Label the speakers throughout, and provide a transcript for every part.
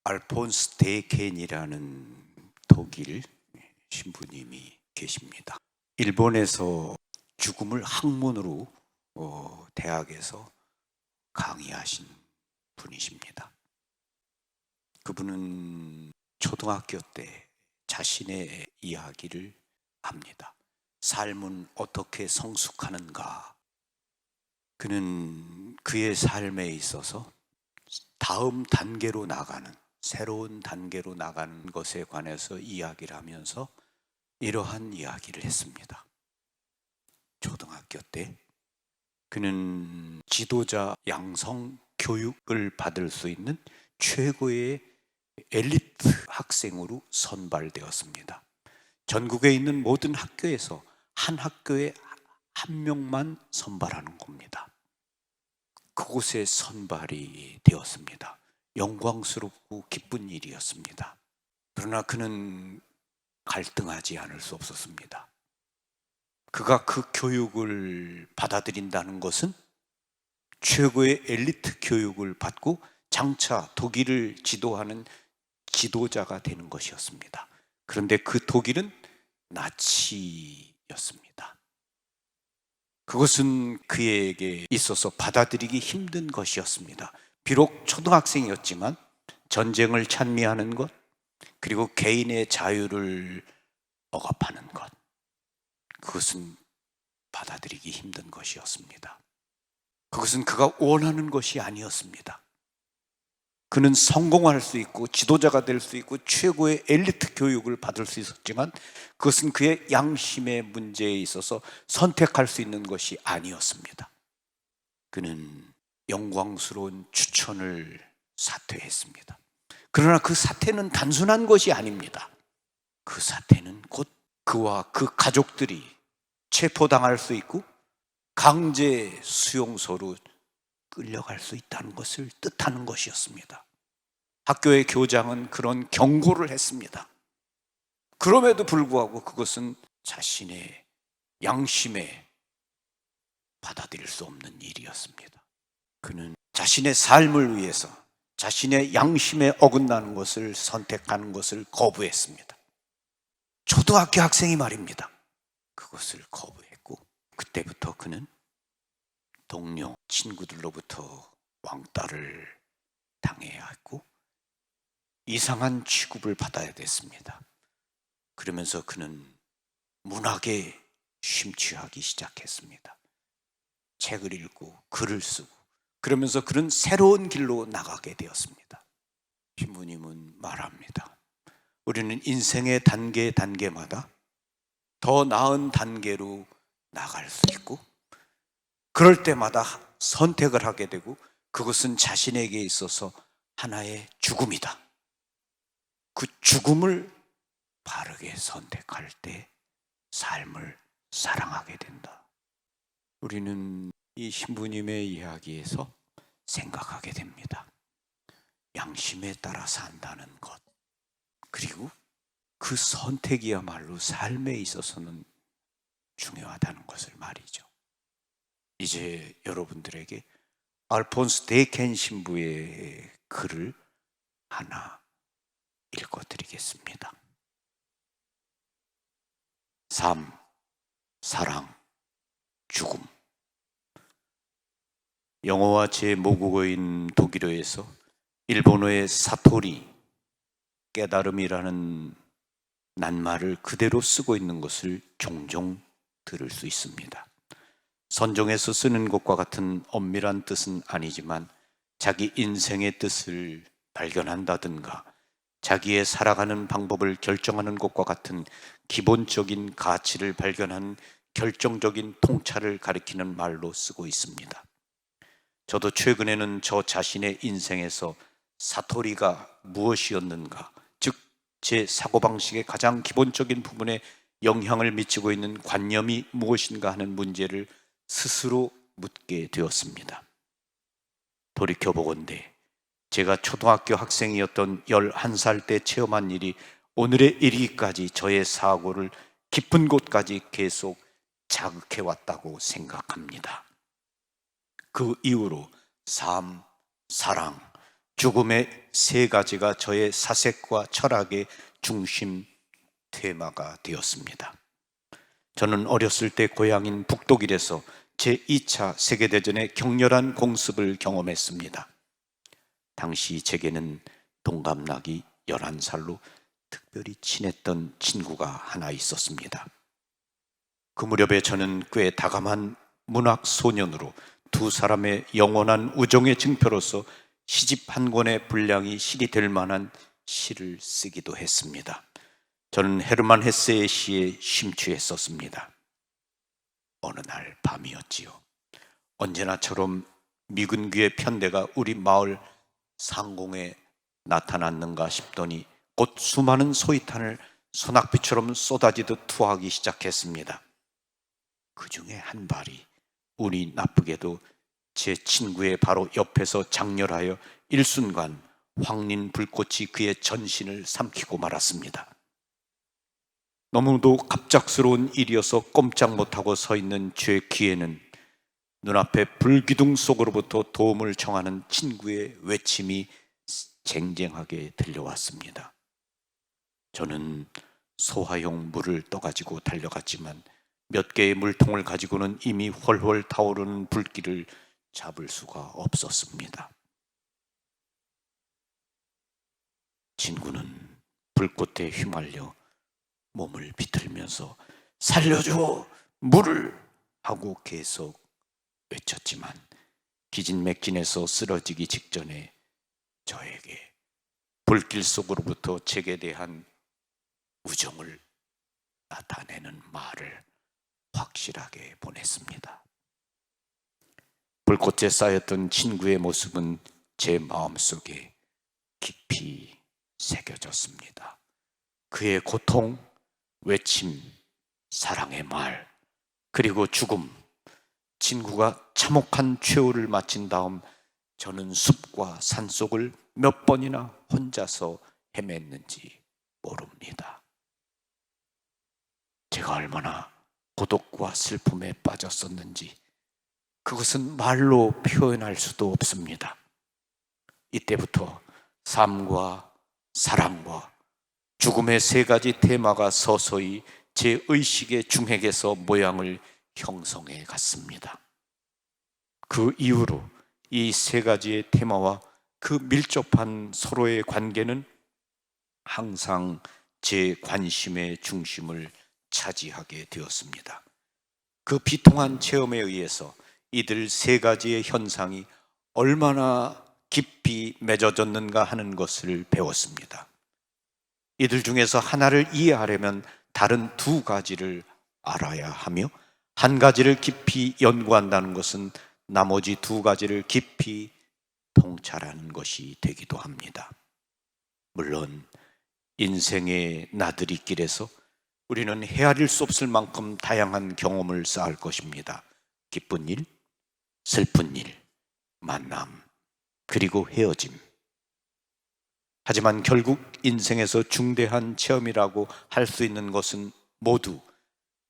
Speaker 1: 알폰스 데켄이라는 독일 신부님이 계십니다. 일본에서 죽음을 학문으로 대학에서 강의하신 분이십니다. 그분은 초등학교 때 자신의 이야기를 합니다. 삶은 어떻게 성숙하는가? 그는 그의 삶에 있어서 다음 단계로 나가는, 새로운 단계로 나가는 것에 관해서 이야기를 하면서 이러한 이야기를 했습니다. 초등학교 때 그는 지도자 양성 교육을 받을 수 있는 최고의 엘리트 학생으로 선발되었습니다. 전국에 있는 모든 학교에서 한 학교에 한 명만 선발하는 겁니다. 그곳에 선발이 되었습니다. 영광스럽고 기쁜 일이었습니다. 그러나 그는 갈등하지 않을 수 없었습니다. 그가 그 교육을 받아들인다는 것은 최고의 엘리트 교육을 받고 장차 독일을 지도하는 지도자가 되는 것이었습니다. 그런데 그 독일은 나치였습니다. 그것은 그에게 있어서 받아들이기 힘든 것이었습니다. 비록 초등학생이었지만 전쟁을 찬미하는 것, 그리고 개인의 자유를 억압하는 것, 그것은 받아들이기 힘든 것이었습니다. 그것은 그가 원하는 것이 아니었습니다. 그는 성공할 수 있고 지도자가 될 수 있고 최고의 엘리트 교육을 받을 수 있었지만 그것은 그의 양심의 문제에 있어서 선택할 수 있는 것이 아니었습니다. 그는 영광스러운 추천을 사퇴했습니다. 그러나 그 사퇴는 단순한 것이 아닙니다. 그 사퇴는 곧 그와 그 가족들이 체포당할 수 있고 강제 수용소로 끌려갈 수 있다는 것을 뜻하는 것이었습니다. 학교의 교장은 그런 경고를 했습니다. 그럼에도 불구하고 그것은 자신의 양심에 받아들일 수 없는 일이었습니다. 그는 자신의 삶을 위해서 자신의 양심에 어긋나는 것을 선택하는 것을 거부했습니다. 초등학교 학생이 말입니다. 그것을 거부했고 그때부터 그는 동료 친구들로부터 왕따를 당해야 했고 이상한 취급을 받아야 됐습니다. 그러면서 그는 문학에 심취하기 시작했습니다. 책을 읽고 글을 쓰고 그러면서 그는 새로운 길로 나가게 되었습니다. 신부님은 말합니다. 우리는 인생의 단계마다 더 나은 단계로 나갈 수 있고 그럴 때마다 선택을 하게 되고 그것은 자신에게 있어서 하나의 죽음이다. 그 죽음을 바르게 선택할 때 삶을 사랑하게 된다. 우리는 이 신부님의 이야기에서 생각하게 됩니다. 양심에 따라 산다는 것, 그리고 그 선택이야말로 삶에 있어서는 중요하다는 것을 말이죠. 이제 여러분들에게 알폰스 데켄 신부의 글을 하나 읽어드리겠습니다. 삶, 사랑, 죽음. 영어와 제 모국어인 독일어에서 일본어의 사토리, 깨달음이라는 낱말을 그대로 쓰고 있는 것을 종종 들을 수 있습니다. 선종해서 쓰는 것과 같은 엄밀한 뜻은 아니지만 자기 인생의 뜻을 발견한다든가 자기의 살아가는 방법을 결정하는 것과 같은 기본적인 가치를 발견한 결정적인 통찰을 가리키는 말로 쓰고 있습니다. 저도 최근에는 저 자신의 인생에서 사토리가 무엇이었는가, 즉 제 사고방식의 가장 기본적인 부분에 영향을 미치고 있는 관념이 무엇인가 하는 문제를 스스로 묻게 되었습니다. 돌이켜보건대 제가 초등학교 학생이었던 11살 때 체험한 일이 오늘에 이르기까지 저의 사고를 깊은 곳까지 계속 자극해왔다고 생각합니다. 그 이후로 삶, 사랑, 죽음의 세 가지가 저의 사색과 철학의 중심 테마가 되었습니다. 저는 어렸을 때 고향인 북독일에서 제2차 세계대전의 격렬한 공습을 경험했습니다. 당시 제게는 동갑나기 11살로 특별히 친했던 친구가 하나 있었습니다. 그 무렵에 저는 꽤 다감한 문학 소년으로 두 사람의 영원한 우정의 증표로서 시집 한 권의 분량이 실이 될 만한 시를 쓰기도 했습니다. 저는 헤르만 헤세의 시에 심취했었습니다. 어느 날 밤이었지요. 언제나처럼 미군기의 편대가 우리 마을 상공에 나타났는가 싶더니 곧 수많은 소위탄을 소낙비처럼 쏟아지듯 투하하기 시작했습니다. 그 중에 한 발이 운이 나쁘게도 제 친구의 바로 옆에서 장렬하여 일순간 황린 불꽃이 그의 전신을 삼키고 말았습니다. 너무도 갑작스러운 일이어서 꼼짝 못하고 서 있는 제 귀에는 눈앞에 불기둥 속으로부터 도움을 청하는 친구의 외침이 쟁쟁하게 들려왔습니다. 저는 소화용 물을 떠가지고 달려갔지만 몇 개의 물통을 가지고는 이미 훨훨 타오르는 불길을 잡을 수가 없었습니다. 친구는 불꽃에 휘말려 몸을 비틀면서 살려줘! 물을! 하고 계속 외쳤지만 기진맥진해서 쓰러지기 직전에 저에게 불길 속으로부터 제게 대한 우정을 나타내는 말을 확실하게 보냈습니다. 불꽃에 쌓였던 친구의 모습은 제 마음속에 깊이 새겨졌습니다. 그의 고통, 외침, 사랑의 말, 그리고 죽음, 친구가 참혹한 최후를 마친 다음 저는 숲과 산속을 몇 번이나 혼자서 헤맸는지 모릅니다. 제가 얼마나 고독과 슬픔에 빠졌었는지 그것은 말로 표현할 수도 없습니다. 이때부터 삶과 사랑과 죽음의 세 가지 테마가 서서히 제 의식의 중핵에서 모양을 형성해 갔습니다. 그 이후로 이 세 가지의 테마와 그 밀접한 서로의 관계는 항상 제 관심의 중심을 차지하게 되었습니다. 그 비통한 체험에 의해서 이들 세 가지의 현상이 얼마나 깊이 맺어졌는가 하는 것을 배웠습니다. 이들 중에서 하나를 이해하려면 다른 두 가지를 알아야 하며 한 가지를 깊이 연구한다는 것은 나머지 두 가지를 깊이 통찰하는 것이 되기도 합니다. 물론 인생의 나들이길에서 우리는 헤아릴 수 없을 만큼 다양한 경험을 쌓을 것입니다. 기쁜 일, 슬픈 일, 만남, 그리고 헤어짐. 하지만 결국 인생에서 중대한 체험이라고 할 수 있는 것은 모두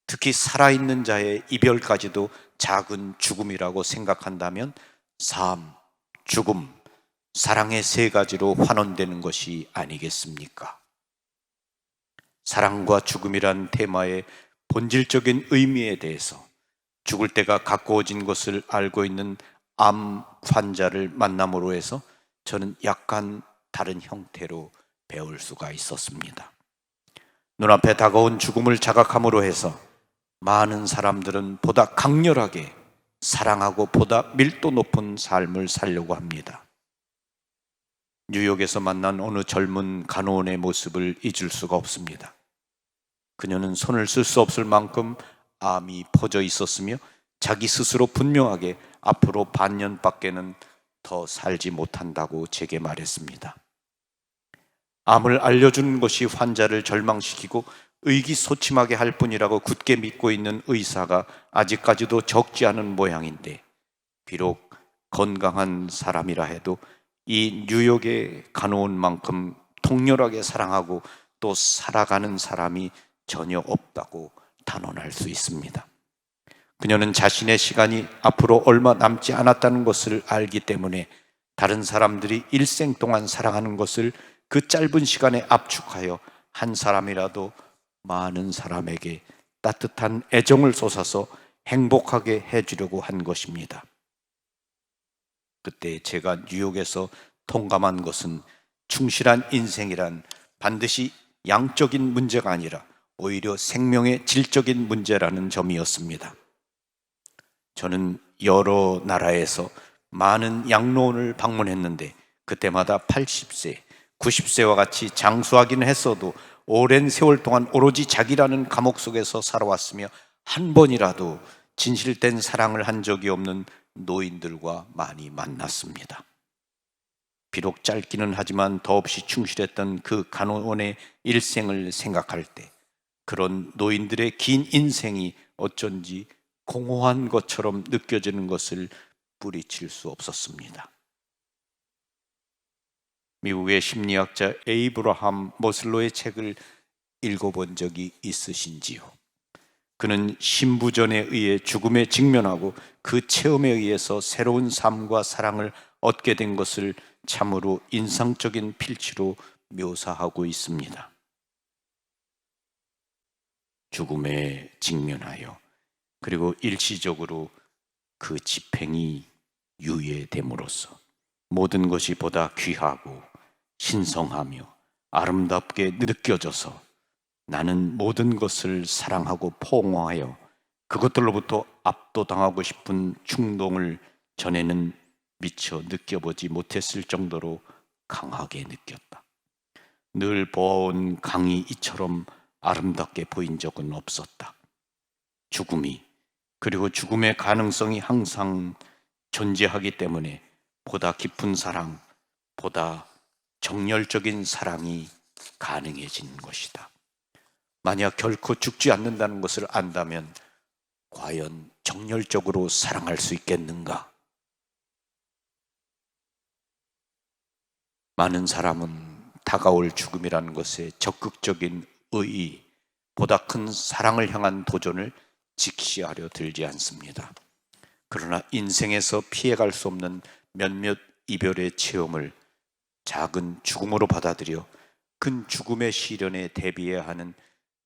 Speaker 1: 특히 살아있는 자의 이별까지도 작은 죽음이라고 생각한다면 삶, 죽음, 사랑의 세 가지로 환원되는 것이 아니겠습니까? 사랑과 죽음이란 테마의 본질적인 의미에 대해서 죽을 때가 가까워진 것을 알고 있는 암 환자를 만남으로 해서 저는 약간 다른 형태로 배울 수가 있었습니다. 눈앞에 다가온 죽음을 자각함으로 해서 많은 사람들은 보다 강렬하게 사랑하고 보다 밀도 높은 삶을 살려고 합니다. 뉴욕에서 만난 어느 젊은 간호원의 모습을 잊을 수가 없습니다. 그녀는 손을 쓸 수 없을 만큼 암이 퍼져 있었으며 자기 스스로 분명하게 앞으로 반년밖에는 더 살지 못한다고 제게 말했습니다. 암을 알려주는 것이 환자를 절망시키고 의기소침하게 할 뿐이라고 굳게 믿고 있는 의사가 아직까지도 적지 않은 모양인데, 비록 건강한 사람이라 해도 이 뉴욕의 간호원만큼 통렬하게 사랑하고 또 살아가는 사람이 전혀 없다고 단언할 수 있습니다. 그녀는 자신의 시간이 앞으로 얼마 남지 않았다는 것을 알기 때문에 다른 사람들이 일생 동안 사랑하는 것을 그 짧은 시간에 압축하여 한 사람이라도 많은 사람에게 따뜻한 애정을 쏟아서 행복하게 해주려고 한 것입니다. 그때 제가 뉴욕에서 통감한 것은 충실한 인생이란 반드시 양적인 문제가 아니라 오히려 생명의 질적인 문제라는 점이었습니다. 저는 여러 나라에서 많은 양로원을 방문했는데 그때마다 80세, 90세와 같이 장수하기는 했어도 오랜 세월 동안 오로지 자기라는 감옥 속에서 살아왔으며 한 번이라도 진실된 사랑을 한 적이 없는 노인들과 많이 만났습니다. 비록 짧기는 하지만 더없이 충실했던 그 간호원의 일생을 생각할 때 그런 노인들의 긴 인생이 어쩐지 공허한 것처럼 느껴지는 것을 뿌리칠 수 없었습니다. 미국의 심리학자 에이브러함 머슬로의 책을 읽어본 적이 있으신지요? 그는 신부전에 의해 죽음에 직면하고 그 체험에 의해서 새로운 삶과 사랑을 얻게 된 것을 참으로 인상적인 필치로 묘사하고 있습니다. 죽음에 직면하여 그리고 일시적으로 그 집행이 유예됨으로써 모든 것이 보다 귀하고 신성하며 아름답게 느껴져서 나는 모든 것을 사랑하고 포옹하여 그것들로부터 압도당하고 싶은 충동을 전에는 미처 느껴보지 못했을 정도로 강하게 느꼈다. 늘 보아온 강이 이처럼 아름답게 보인 적은 없었다. 죽음이 그리고 죽음의 가능성이 항상 존재하기 때문에 보다 깊은 사랑, 보다 정열적인 사랑이 가능해진 것이다. 만약 결코 죽지 않는다는 것을 안다면 과연 정열적으로 사랑할 수 있겠는가? 많은 사람은 다가올 죽음이라는 것에 적극적인 의의, 보다 큰 사랑을 향한 도전을 직시하려 들지 않습니다. 그러나 인생에서 피해갈 수 없는 몇몇 이별의 체험을 작은 죽음으로 받아들여 큰 죽음의 시련에 대비해야 하는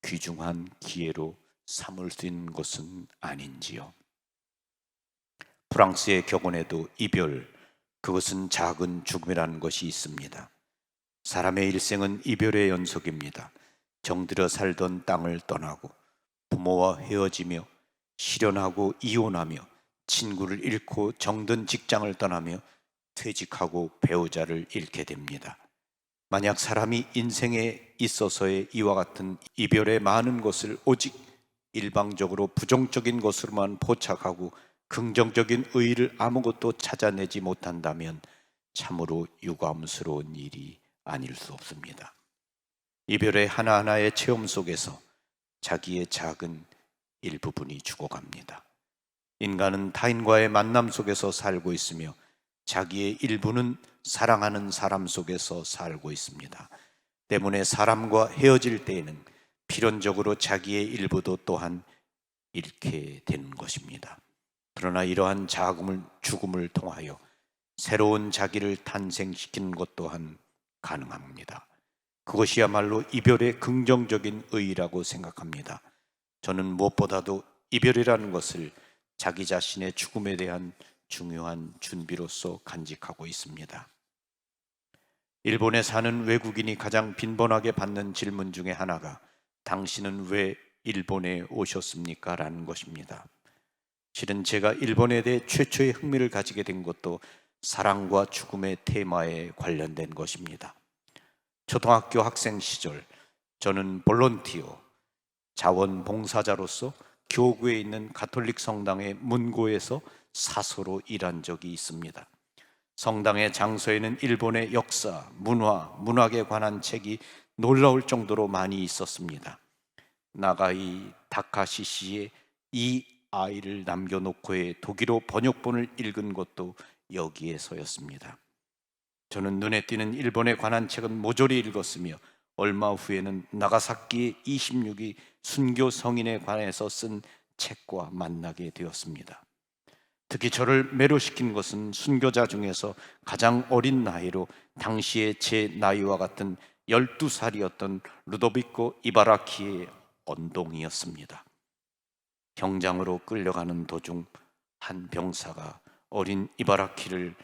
Speaker 1: 귀중한 기회로 삼을 수 있는 것은 아닌지요. 프랑스의 격언에도 이별, 그것은 작은 죽음이라는 것이 있습니다. 사람의 일생은 이별의 연속입니다. 정들여 살던 땅을 떠나고 부모와 헤어지며 실연하고 이혼하며 친구를 잃고 정든 직장을 떠나며 퇴직하고 배우자를 잃게 됩니다. 만약 사람이 인생에 있어서의 이와 같은 이별의 많은 것을 오직 일방적으로 부정적인 것으로만 포착하고 긍정적인 의의를 아무것도 찾아내지 못한다면 참으로 유감스러운 일이 아닐 수 없습니다. 이별의 하나하나의 체험 속에서 자기의 작은 일부분이 죽어갑니다. 인간은 타인과의 만남 속에서 살고 있으며 자기의 일부는 사랑하는 사람 속에서 살고 있습니다. 때문에 사람과 헤어질 때에는 필연적으로 자기의 일부도 또한 잃게 되는 것입니다. 그러나 이러한 죽음을 통하여 새로운 자기를 탄생시키는 것 또한 가능합니다. 그것이야말로 이별의 긍정적인 의의라고 생각합니다. 저는 무엇보다도 이별이라는 것을 자기 자신의 죽음에 대한 중요한 준비로서 간직하고 있습니다. 일본에 사는 외국인이 가장 빈번하게 받는 질문 중에 하나가 당신은 왜 일본에 오셨습니까? 라는 것입니다. 실은 제가 일본에 대해 최초의 흥미를 가지게 된 것도 사랑과 죽음의 테마에 관련된 것입니다. 초등학교 학생 시절 저는 볼런티어, 자원봉사자로서 교구에 있는 가톨릭 성당의 문고에서 사서로 일한 적이 있습니다. 성당의 장소에는 일본의 역사, 문화, 문학에 관한 책이 놀라울 정도로 많이 있었습니다. 나가이 다카시 씨의 이 아이를 남겨놓고의 독일어 번역본을 읽은 것도 여기에서였습니다. 저는 눈에 띄는 일본에 관한 책은 모조리 읽었으며 얼마 후에는 나가사키 26기 순교 성인에 관해서 쓴 책과 만나게 되었습니다. 특히 저를 매료시킨 것은 순교자 중에서 가장 어린 나이로 당시의 제 나이와 같은 12살이었던 루도비코 이바라키의 언동이었습니다. 경장으로 끌려가는 도중 한 병사가 어린 이바라키를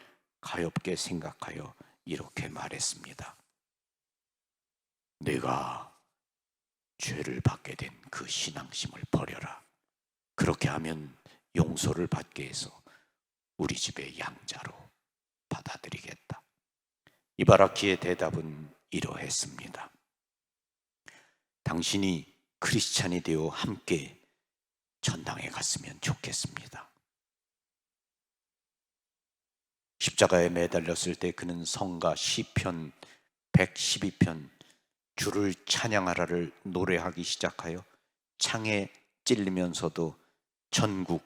Speaker 1: 가엾게 생각하여 이렇게 말했습니다. 내가 죄를 받게 된 그 신앙심을 버려라. 그렇게 하면 용서를 받게 해서 우리 집의 양자로 받아들이겠다. 이바라키의 대답은 이러했습니다. 당신이 크리스찬이 되어 함께 전당에 갔으면 좋겠습니다. 십자가에 매달렸을 때 그는 성가 시편 112편 주를 찬양하라를 노래하기 시작하여 창에 찔리면서도 천국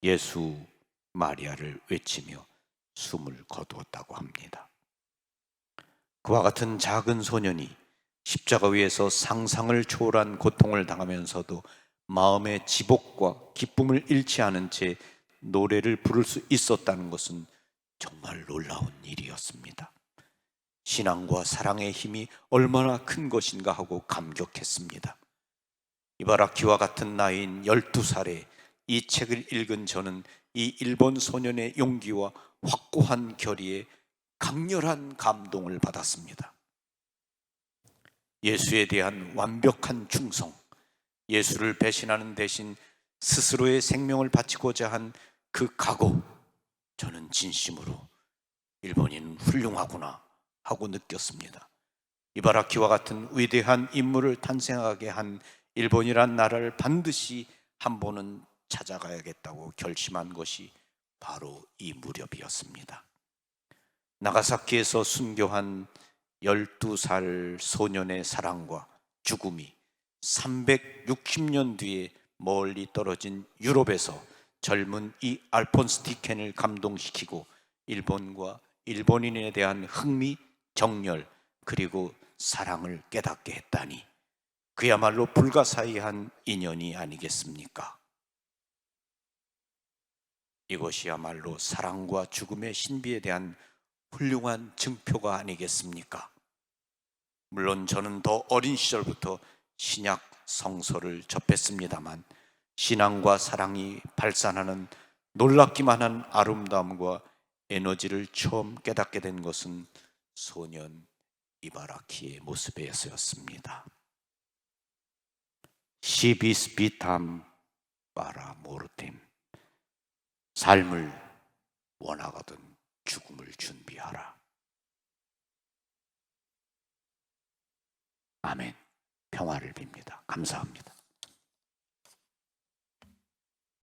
Speaker 1: 예수 마리아를 외치며 숨을 거두었다고 합니다. 그와 같은 작은 소년이 십자가 위에서 상상을 초월한 고통을 당하면서도 마음의 지복과 기쁨을 잃지 않은 채 노래를 부를 수 있었다는 것은 정말 놀라운 일이었습니다. 신앙과 사랑의 힘이 얼마나 큰 것인가 하고 감격했습니다. 이바라키와 같은 나이인 12살에 이 책을 읽은 저는 이 일본 소년의 용기와 확고한 결의에 강렬한 감동을 받았습니다. 예수에 대한 완벽한 충성, 예수를 배신하는 대신 스스로의 생명을 바치고자 한 그 각오, 저는 진심으로 일본인은 훌륭하구나 하고 느꼈습니다. 이바라키와 같은 위대한 인물을 탄생하게 한 일본이란 나라를 반드시 한 번은 찾아가야겠다고 결심한 것이 바로 이 무렵이었습니다. 나가사키에서 순교한 12살 소년의 사랑과 죽음이 360년 뒤에 멀리 떨어진 유럽에서 젊은 이 알폰스 디켄을 감동시키고 일본과 일본인에 대한 흥미, 정열, 그리고 사랑을 깨닫게 했다니 그야말로 불가사의한 인연이 아니겠습니까? 이것이야말로 사랑과 죽음의 신비에 대한 훌륭한 증표가 아니겠습니까? 물론 저는 더 어린 시절부터 신약 성서를 접했습니다만 신앙과 사랑이 발산하는 놀랍기만 한 아름다움과 에너지를 처음 깨닫게 된 것은 소년 이바라키의 모습에서였습니다. 시비스비탐 파라모르템, 삶을 원하거든 죽음을 준비하라. 아멘. 평화를 빕니다. 감사합니다.